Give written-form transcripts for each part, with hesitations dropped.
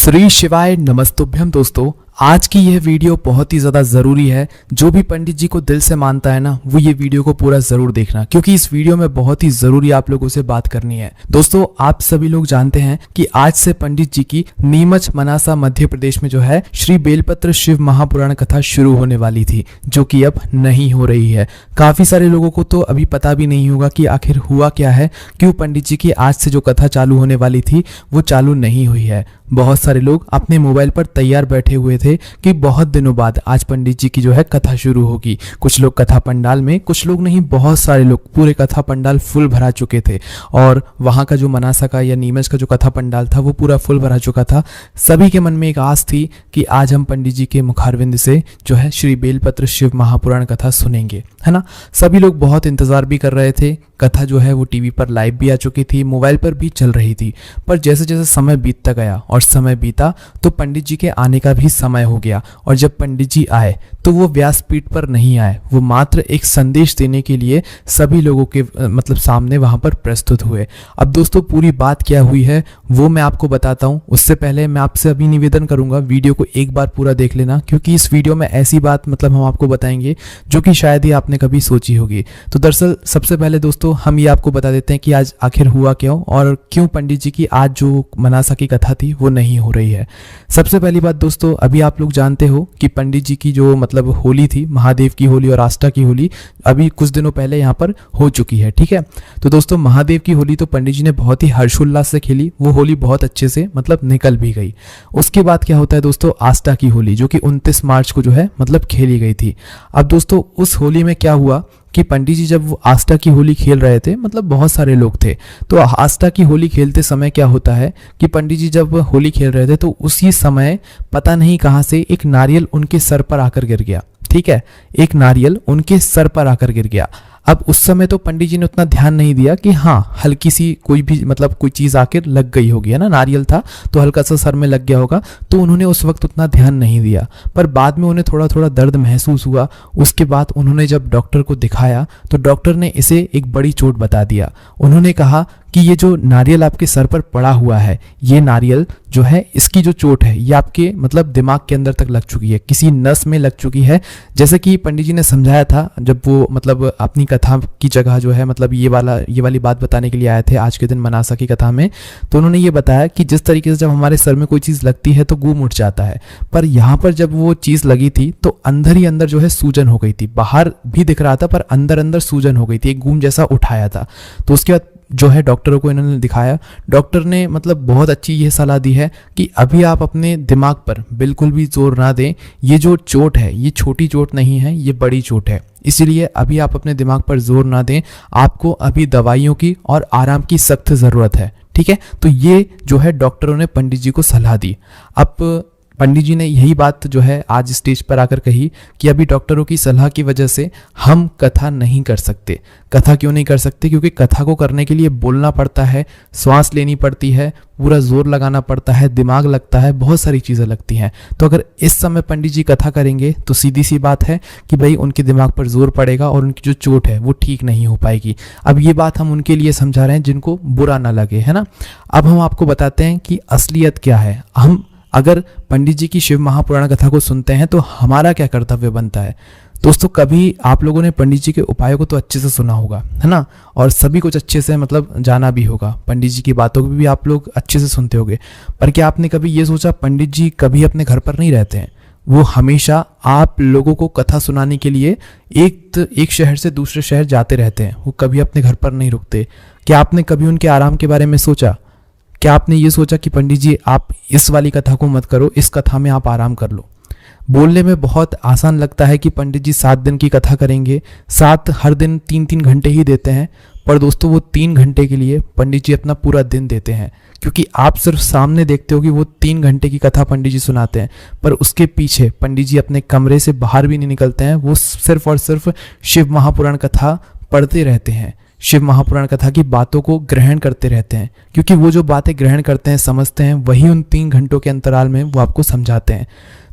श्री शिवाय नमस्तुभ्यम। दोस्तों, आज की यह वीडियो बहुत ही ज़्यादा ज़रूरी है। जो भी पंडित जी को दिल से मानता है ना, वो ये वीडियो को पूरा ज़रूर देखना, क्योंकि इस वीडियो में बहुत ही ज़रूरी आप लोगों से बात करनी है। दोस्तों, आप सभी लोग जानते हैं कि आज से पंडित जी की नीमच मनासा मध्य प्रदेश में जो है श्री बेलपत्र शिव महापुराण कथा शुरू होने वाली थी, जो कि अब नहीं हो रही है। काफ़ी सारे लोगों को तो अभी पता भी नहीं होगा कि आखिर हुआ क्या है, क्यों पंडित जी की आज से जो कथा चालू होने वाली थी वो चालू नहीं हुई है। बहुत सारे लोग अपने मोबाइल पर तैयार बैठे हुए थे कि बहुत दिनों बाद आज पंडित जी की जो है कथा शुरू होगी। कुछ लोग कथा पंडाल में, कुछ लोग नहीं, बहुत सारे लोग पूरे कथा पंडाल फुल भरा चुके थे और वहाँ का जो मनासा का या नीमच का जो कथा पंडाल था वो पूरा फुल भरा चुका था। सभी के मन में एक आस थी कि आज हम पंडित जी के मुखारविंद से जो है श्री बेलपत्र शिव महापुराण कथा सुनेंगे, है ना। सभी लोग बहुत इंतजार भी कर रहे थे। कथा जो है वो टीवी पर लाइव भी आ चुकी थी, मोबाइल पर भी चल रही थी। पर जैसे जैसे समय बीतता गया और समय बीता तो पंडित जी के आने का भी समय हो गया। और जब पंडित जी आए तो वो व्यासपीठ पर नहीं आए, वो मात्र एक संदेश देने के लिए सभी लोगों के सामने वहां पर प्रस्तुत हुए। अब दोस्तों, पूरी बात क्या हुई है वो मैं आपको बताता हूँ। उससे पहले मैं आपसे अभी निवेदन करूंगा, वीडियो को एक बार पूरा देख लेना, क्योंकि इस वीडियो में ऐसी बात हम आपको बताएंगे जो कि शायद ही आपने कभी सोची होगी। तो दरअसल सबसे पहले दोस्तों हम ये आपको बता देते हैं कि आज आखिर हुआ क्यों और क्यों पंडित जी की आज जो मनासा की कथा थी वो नहीं हो रही है। सबसे पहली बात दोस्तों, अभी आप लोग जानते हो कि पंडित जी की जो होली थी, महादेव की होली और आस्था की होली, अभी कुछ दिनों पहले यहाँ पर हो चुकी है। ठीक है, तो दोस्तों महादेव की होली तो पंडित जी ने बहुत ही हर्षोल्लास से खेली, वो होली बहुत अच्छे से निकल भी गई। उसके बाद क्या होता है दोस्तों, आस्था की होली, जो कि 29 मार्च को जो है खेली गई थी। अब दोस्तों उस होली में क्या हुआ कि पंडित जी जब वो आस्था की होली खेल रहे थे, बहुत सारे लोग थे, तो आस्था की होली खेलते समय क्या होता है कि पंडित जी जब होली खेल रहे थे तो उसी समय पता नहीं कहां से एक नारियल उनके सर पर आकर गिर गया। ठीक है, एक नारियल उनके सर पर आकर गिर गया। अब उस समय तो पंडित जी ने उतना ध्यान नहीं दिया कि हाँ हल्की सी कोई भी कोई चीज़ आकर लग गई होगी, है ना, नारियल था तो हल्का सा सर में लग गया होगा, तो उन्होंने उस वक्त उतना ध्यान नहीं दिया। पर बाद में उन्हें थोड़ा थोड़ा दर्द महसूस हुआ। उसके बाद उन्होंने जब डॉक्टर को दिखाया तो डॉक्टर ने इसे एक बड़ी चोट बता दिया। उन्होंने कहा कि ये जो नारियल आपके सर पर पड़ा हुआ है, ये नारियल जो है, इसकी जो चोट है ये आपके दिमाग के अंदर तक लग चुकी है, किसी नस में लग चुकी है। जैसे कि पंडित जी ने समझाया था जब वो अपनी कथा की जगह जो है ये वाली बात बताने के लिए आए थे आज के दिन मनासा की कथा में, तो उन्होंने ये बताया कि जिस तरीके से जब हमारे सर में कोई चीज़ लगती है तो गूम उठ जाता है, पर यहाँ पर जब वो चीज़ लगी थी तो अंदर ही अंदर जो है सूजन हो गई थी। बाहर भी दिख रहा था पर अंदर अंदर सूजन हो गई थी, एक गूम जैसा उठाया था। तो उसके बाद जो है डॉक्टरों को इन्होंने दिखाया। डॉक्टर ने बहुत अच्छी ये सलाह दी है कि अभी आप अपने दिमाग पर बिल्कुल भी जोर ना दें। ये जो चोट है ये छोटी चोट नहीं है, ये बड़ी चोट है, इसीलिए अभी आप अपने दिमाग पर जोर ना दें। आपको अभी दवाइयों की और आराम की सख्त ज़रूरत है। ठीक है, तो ये जो है डॉक्टरों ने पंडित जी को सलाह दी। अब पंडित जी ने यही बात जो है आज स्टेज पर आकर कही कि अभी डॉक्टरों की सलाह की वजह से हम कथा नहीं कर सकते। कथा क्यों नहीं कर सकते? क्योंकि कथा को करने के लिए बोलना पड़ता है, श्वास लेनी पड़ती है, पूरा जोर लगाना पड़ता है, दिमाग लगता है, बहुत सारी चीज़ें लगती हैं। तो अगर इस समय पंडित जी कथा करेंगे तो सीधी सी बात है कि भाई उनके दिमाग पर जोर पड़ेगा और उनकी जो चोट है वो ठीक नहीं हो पाएगी। अब ये बात हम उनके लिए समझा रहे हैं जिनको बुरा ना लगे, है ना। अब हम आपको बताते हैं कि असलियत क्या है। हम अगर पंडित जी की शिव महापुराण कथा को सुनते हैं तो हमारा क्या कर्तव्य बनता है। दोस्तों, कभी आप लोगों ने पंडित जी के उपायों को तो अच्छे से सुना होगा, है ना, और सभी कुछ अच्छे से जाना भी होगा। पंडित जी की बातों को भी आप लोग अच्छे से सुनते होंगे, पर क्या आपने कभी ये सोचा पंडित जी कभी अपने घर पर नहीं रहते हैं? वो हमेशा आप लोगों को कथा सुनाने के लिए एक शहर से दूसरे शहर जाते रहते हैं, वो कभी अपने घर पर नहीं रुकते। क्या आपने कभी उनके आराम के बारे में सोचा? क्या आपने ये सोचा कि पंडित जी आप इस वाली कथा को मत करो, इस कथा में आप आराम कर लो? बोलने में बहुत आसान लगता है कि पंडित जी 7 दिन की कथा करेंगे, 7 हर दिन 3-3 घंटे ही देते हैं, पर दोस्तों वो 3 घंटे के लिए पंडित जी अपना पूरा दिन देते हैं। क्योंकि आप सिर्फ सामने देखते हो कि वो 3 घंटे की कथा पंडित जी सुनाते हैं, पर उसके पीछे पंडित जी अपने कमरे से बाहर भी नहीं निकलते हैं। वो सिर्फ और सिर्फ शिव महापुराण कथा पढ़ते रहते हैं, शिव महापुराण कथा की बातों को ग्रहण करते रहते हैं, क्योंकि वो जो बातें ग्रहण करते हैं, समझते हैं, वही उन 3 घंटों के अंतराल में वो आपको समझाते हैं।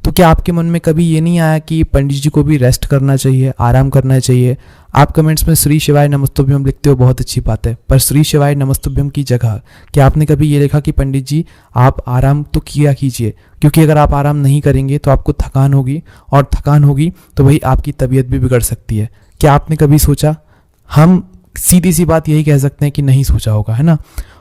तो क्या आपके मन में कभी ये नहीं आया कि पंडित जी को भी रेस्ट करना चाहिए, आराम करना चाहिए? आप कमेंट्स में श्री शिवाय नमस्तुभ्यम लिखते हो, बहुत अच्छी बात है, पर श्री शिवाय नमस्तुभ्यम की जगह क्या आपने कभी ये लिखा कि पंडित जी आप आराम तो किया कीजिए, क्योंकि अगर आप आराम नहीं करेंगे तो आपको थकान होगी, और थकान होगी तो भाई आपकी तबीयत भी बिगड़ सकती है। क्या आपने कभी सोचा? हम सीधी सी बात यही कह सकते हैं कि नहीं सोचा होगा, है ना।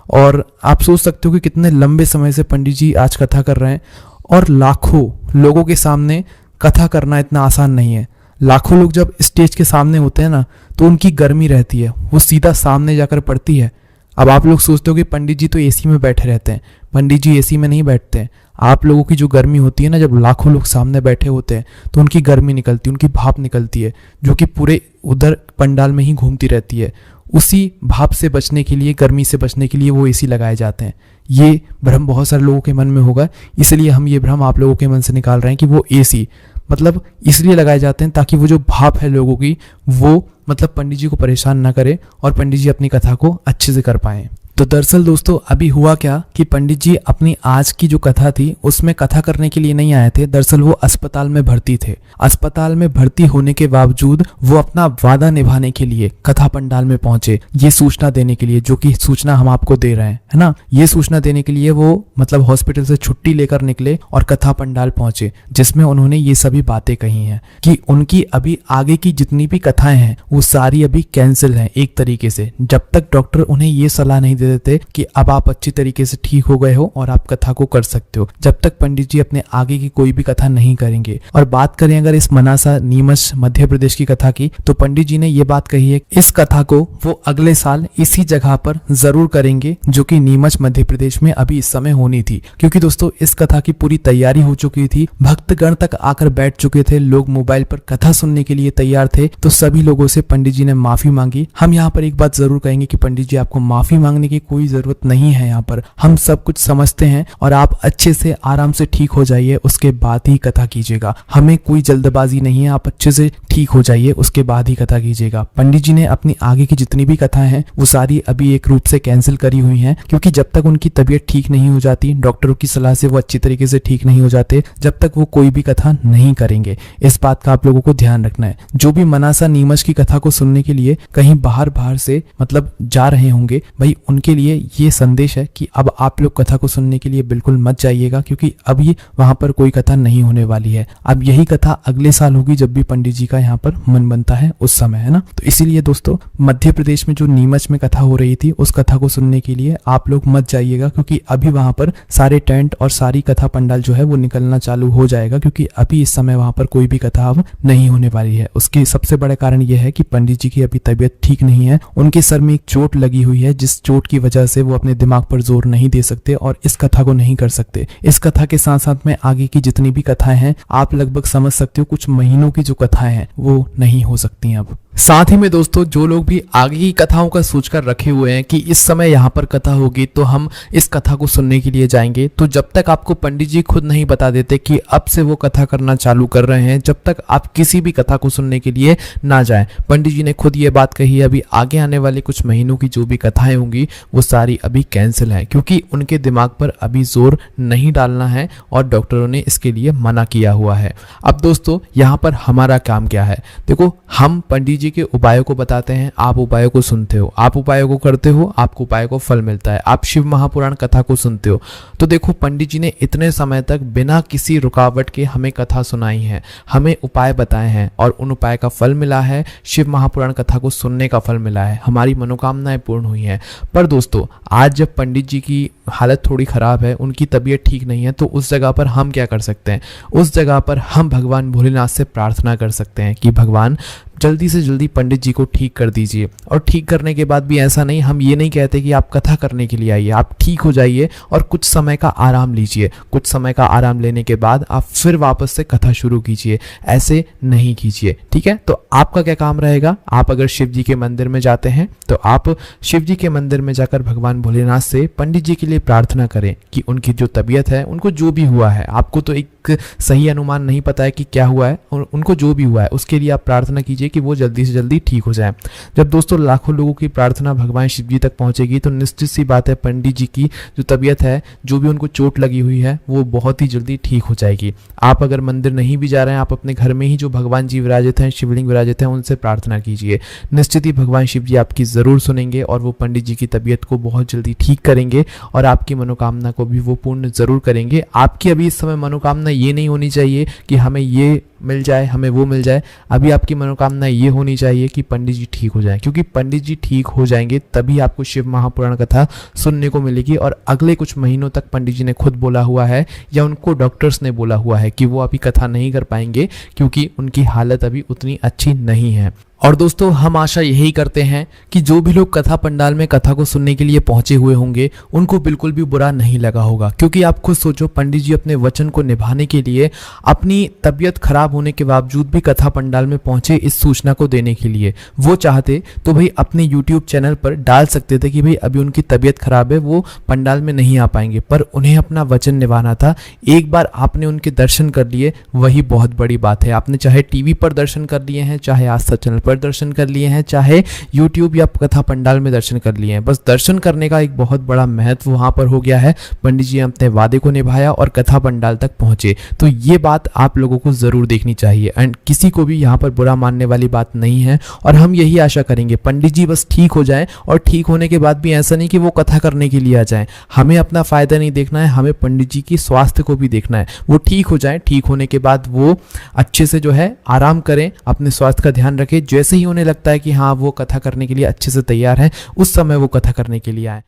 और आप सोच सकते हो कि कितने लंबे समय से पंडित जी आज कथा कर रहे हैं, और लाखों लोगों के सामने कथा करना इतना आसान नहीं है। लाखों लोग जब स्टेज के सामने होते हैं ना, तो उनकी गर्मी रहती है, वो सीधा सामने जाकर पड़ती है। अब आप लोग सोचते हो कि पंडित जी तो एसी में बैठे रहते हैं, पंडित जी एसी में नहीं बैठते हैं। आप लोगों की जो गर्मी होती है ना, जब लाखों लोग सामने बैठे होते हैं तो उनकी गर्मी निकलती है, उनकी भाप निकलती है, जो कि पूरे उधर पंडाल में ही घूमती रहती है। उसी भाप से बचने के लिए, गर्मी से बचने के लिए वो एसी लगाए जाते हैं। ये भ्रम बहुत सारे लोगों के मन में होगा, इसलिए हम ये भ्रम आप लोगों के मन से निकाल रहे हैं कि वो एसी मतलब इसलिए लगाए जाते हैं ताकि वो जो भाप है लोगों की, वो मतलब पंडित जी को परेशान ना करे और पंडित जी अपनी कथा को अच्छे से कर पाएं। तो दरअसल दोस्तों अभी हुआ क्या कि पंडित जी अपनी आज की जो कथा थी उसमें कथा करने के लिए नहीं आए थे। दरअसल वो अस्पताल में भर्ती थे। अस्पताल में भर्ती होने के बावजूद वो अपना वादा निभाने के लिए कथा पंडाल में पहुंचे, ये सूचना देने के लिए, जो कि सूचना हम आपको दे रहे हैं, है ना। ये सूचना देने के लिए वो मतलब हॉस्पिटल से छुट्टी लेकर निकले और कथा पंडाल पहुंचे, जिसमें उन्होंने ये सभी बातें कही हैं कि उनकी अभी आगे की जितनी भी कथाएं हैं वो सारी अभी कैंसिल हैं एक तरीके से। जब तक डॉक्टर उन्हें ये सलाह नहीं दे देते कि अब आप अच्छी तरीके से ठीक हो गए हो और आप कथा को कर सकते हो, जब तक पंडित जी अपने आगे की कोई भी कथा नहीं करेंगे। और बात करें अगर इस मनासा नीमच मध्य प्रदेश की कथा की, तो पंडित जी ने ये बात कही है इस कथा को वो अगले साल इसी जगह पर जरूर करेंगे, जो कि नीमच मध्य प्रदेश में अभी इस समय होनी थी। क्योंकि दोस्तों इस कथा की पूरी तैयारी हो चुकी थी, भक्तगण तक आकर बैठ चुके थे, लोग मोबाइल पर कथा सुनने के लिए तैयार थे। तो सभी लोगों से पंडित जी ने माफी मांगी। हम यहाँ पर एक बात जरूर कहेंगे कि पंडित जी आपको माफी मांगने की कोई जरूरत नहीं है। यहाँ पर हम सब कुछ समझते हैं और आप अच्छे से आराम से ठीक हो जाइए, उसके बाद ही कथा कीजिएगा। हमें कोई जल्दबाजी नहीं है, आप अच्छे से ठीक हो जाइए, उसके बाद ही कथा कीजिएगा। पंडित जी ने अपनी आगे की जितनी भी कथाएं हैं वो सारी अभी एक रूप से कैंसिल करी हुई हैं, क्योंकि जब तक उनकी तबीयत ठीक नहीं हो जाती, डॉक्टरों की सलाह से वो अच्छी तरीके से ठीक नहीं हो जाते, जब तक वो कोई भी कथा नहीं करेंगे। इस बात का आप लोगों को ध्यान रखना है। जो भी मनासा नीमच की कथा को सुनने के लिए कहीं बाहर से मतलब जा रहे होंगे, भाई उनके लिए ये संदेश है कि अब आप लोग कथा को सुनने के लिए बिल्कुल मत जाइएगा, क्योंकि अभी वहां पर कोई कथा नहीं होने वाली है। अब यही कथा अगले साल होगी, जब भी पंडित जी का यहाँ पर मन बनता है उस समय, है ना। तो इसीलिए दोस्तों मध्य प्रदेश में जो नीमच में कथा हो रही थी उस कथा को सुनने के लिए आप लोग मत जाइएगा, क्योंकि अभी वहां पर सारे टेंट और सारी कथा पंडाल जो है वो निकलना चालू हो जाएगा, क्योंकि अभी इस समय वहां पर कोई भी कथा अब नहीं होने वाली है। उसकी सबसे बड़ा कारण यह है कि पंडित जी की अभी तबीयत ठीक नहीं है, उनके सर में एक चोट लगी हुई है, जिस चोट की वजह से वो अपने दिमाग पर जोर नहीं दे सकते और इस कथा को नहीं कर सकते। इस कथा के साथ साथ में आगे की जितनी भी कथाएं हैं आप लगभग समझ सकते हो कुछ महीनों की जो कथाएं हैं वो नहीं हो सकती अब। साथ ही में दोस्तों जो लोग भी आगे की कथाओं का सोचकर रखे हुए हैं कि इस समय यहाँ पर कथा होगी तो हम इस कथा को सुनने के लिए जाएंगे, तो जब तक आपको पंडित जी खुद नहीं बता देते कि अब से वो कथा करना चालू कर रहे हैं, जब तक आप किसी भी कथा को सुनने के लिए ना जाएं। पंडित जी ने खुद ये बात कही है, अभी आगे आने वाले कुछ महीनों की जो भी कथाएं होंगी वो सारी अभी कैंसिल है, क्योंकि उनके दिमाग पर अभी जोर नहीं डालना है और डॉक्टरों ने इसके लिए मना किया हुआ है। अब दोस्तों यहाँ पर हमारा काम क्या है? देखो, हम पंडित जी के उपायों को बताते हैं, आप उपायों को सुनते हो, आप उपायों को करते हो, आपको उपायों को फल मिलता है। आप शिव महापुराण कथा को सुनते हो। तो देखो पंडित जी ने इतने समय तक बिना किसी रुकावट के हमें कथा सुनाई है, हमें उपाय बताए हैं और उन उपाय का फल मिला है। शिव महापुराण कथा को सुनने का फल मिला है, हमारी मनोकामनाएं पूर्ण हुई हैं। पर दोस्तों आज जब पंडित जी की हालत थोड़ी खराब है, उनकी तबीयत ठीक नहीं है, तो उस जगह पर हम क्या कर सकते हैं? उस जगह पर हम भगवान भोलेनाथ से प्रार्थना कर सकते हैं कि भगवान जल्दी से जल्दी पंडित जी को ठीक कर दीजिए। और ठीक करने के बाद भी ऐसा नहीं, हम ये नहीं कहते कि आप कथा करने के लिए आइए, आप ठीक हो जाइए और कुछ समय का आराम लीजिए। कुछ समय का आराम लेने के बाद आप फिर वापस से कथा शुरू कीजिए, ऐसे नहीं कीजिए, ठीक है। तो आपका क्या काम रहेगा? आप अगर शिव जी के मंदिर में जाते हैं तो आप शिव जी के मंदिर में जाकर भगवान भोलेनाथ से पंडित जी के लिए प्रार्थना करें कि उनकी जो तबीयत है, उनको जो भी हुआ है, आपको तो एक एक सही अनुमान नहीं पता है कि क्या हुआ है, और उनको जो भी हुआ है उसके लिए आप प्रार्थना कीजिए कि वो जल्दी से जल्दी ठीक हो जाए। जब दोस्तों लाखों लोगों की प्रार्थना भगवान शिव जी तक पहुंचेगी तो निश्चित सी बात है पंडित जी की जो तबीयत है, जो भी उनको चोट लगी हुई है, वो बहुत ही जल्दी ठीक हो जाएगी। आप अगर मंदिर नहीं भी जा रहे हैं, आप अपने घर में ही जो भगवान जी विराजित हैं, शिवलिंग विराजित हैं, उनसे प्रार्थना कीजिए। निश्चित ही भगवान शिव जी आपकी ज़रूर सुनेंगे और वो पंडित जी की तबीयत को बहुत जल्दी ठीक करेंगे और आपकी मनोकामना को भी वो पूर्ण ज़रूर करेंगे। आपकी अभी इस समय मनोकामना ये नहीं होनी चाहिए कि हमें ये मिल जाए, हमें वो मिल जाए। अभी आपकी मनोकामना ये होनी चाहिए कि पंडित जी ठीक हो जाएं, क्योंकि पंडित जी ठीक हो जाएंगे तभी आपको शिव महापुराण कथा सुनने को मिलेगी। और अगले कुछ महीनों तक पंडित जी ने खुद बोला हुआ है या उनको डॉक्टर्स ने बोला हुआ है कि वो अभी कथा नहीं कर पाएंगे, क्योंकि उनकी हालत अभी उतनी अच्छी नहीं है। और दोस्तों हम आशा यही करते हैं कि जो भी लोग कथा पंडाल में कथा को सुनने के लिए पहुंचे हुए होंगे उनको बिल्कुल भी बुरा नहीं लगा होगा, क्योंकि आप खुद सोचो पंडित जी अपने वचन को निभाने के लिए अपनी तबीयत खराब होने के बावजूद भी कथा पंडाल में पहुंचे इस सूचना को देने के लिए। वो चाहते तो भाई अपने यूट्यूब चैनल पर डाल सकते थे कि भाई अभी उनकी तबीयत खराब है, वो पंडाल में नहीं आ पाएंगे, पर उन्हें अपना वचन निभाना था। एक बार आपने उनके दर्शन कर लिए, वही बहुत बड़ी बात है। आपने चाहे टीवी पर दर्शन कर लिए हैं, चाहे आस्था चैनल पर दर्शन कर लिए हैं, चाहे YouTube या कथा पंडाल में दर्शन कर लिए हैं, बस दर्शन करने का एक बहुत बड़ा महत्व वहां पर हो गया है। पंडित जी ने अपने वादे को निभाया और कथा पंडाल तक पहुंचे, तो ये बात आप लोगों को जरूर देखनी चाहिए। एंड किसी को भी यहाँ पर बुरा मानने वाली बात नहीं है। और हम यही आशा करेंगे पंडित जी बस ठीक हो जाएं, और ठीक होने के बाद भी ऐसा नहीं कि वो कथा करने के लिए आ जाएं। हमें अपना फायदा नहीं देखना है, हमें पंडित जी की स्वास्थ्य को भी देखना है। वो ठीक हो जाएं, ठीक होने के बाद वो अच्छे से जो है आराम करें, अपने स्वास्थ्य का ध्यान रखें। जैसे ही उन्हें लगता है कि हाँ वो कथा करने के लिए अच्छे से तैयार है, उस समय वो कथा करने के लिए आए।